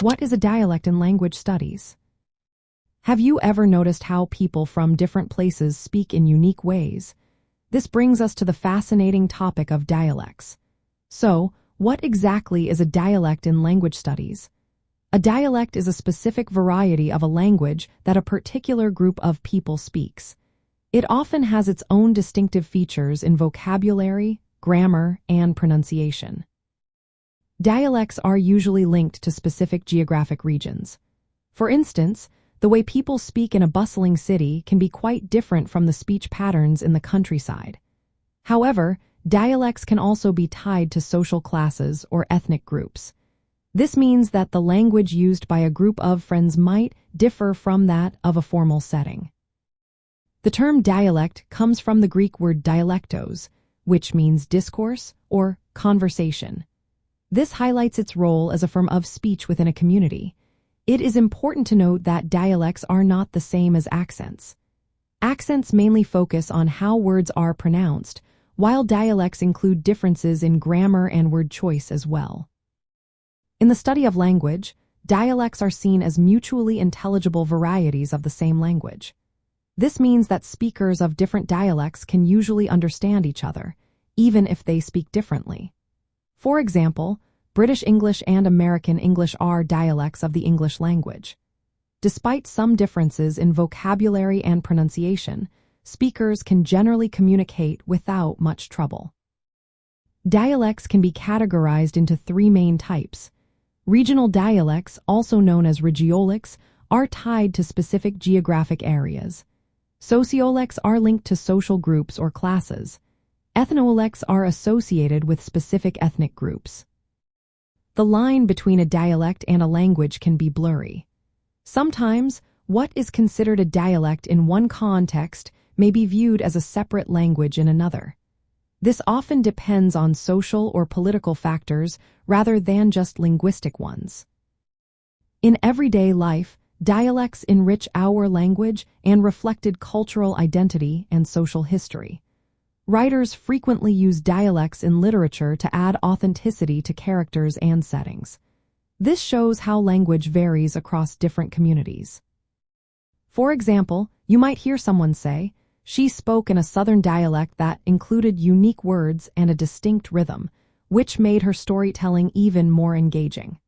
What is a dialect in language studies? Have you ever noticed how people from different places speak in unique ways? This brings us to the fascinating topic of dialects. So, what exactly is a dialect in language studies? A dialect is a specific variety of a language that a particular group of people speaks. It often has its own distinctive features in vocabulary, grammar, and pronunciation. Dialects are usually linked to specific geographic regions. For instance, the way people speak in a bustling city can be quite different from the speech patterns in the countryside. However, dialects can also be tied to social classes or ethnic groups. This means that the language used by a group of friends might differ from that of a formal setting. The term dialect comes from the Greek word dialectos, which means discourse or conversation. This highlights its role as a form of speech within a community. It is important to note that dialects are not the same as accents. Accents mainly focus on how words are pronounced, while dialects include differences in grammar and word choice as well. In the study of language, dialects are seen as mutually intelligible varieties of the same language. This means that speakers of different dialects can usually understand each other, even if they speak differently. For example, British English and American English are dialects of the English language. Despite some differences in vocabulary and pronunciation, speakers can generally communicate without much trouble. Dialects can be categorized into three main types. Regional dialects, also known as regiolects, are tied to specific geographic areas. Sociolects are linked to social groups or classes. Ethnolects are associated with specific ethnic groups. The line between a dialect and a language can be blurry. Sometimes, what is considered a dialect in one context may be viewed as a separate language in another. This often depends on social or political factors rather than just linguistic ones. In everyday life, dialects enrich our language and reflected cultural identity and social history. Writers frequently use dialects in literature to add authenticity to characters and settings. This shows how language varies across different communities. For example, you might hear someone say, "She spoke in a southern dialect that included unique words and a distinct rhythm, which made her storytelling even more engaging."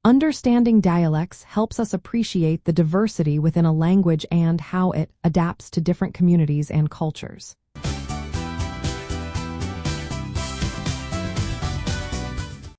Understanding dialects helps us appreciate the diversity within a language and how it adapts to different communities and cultures.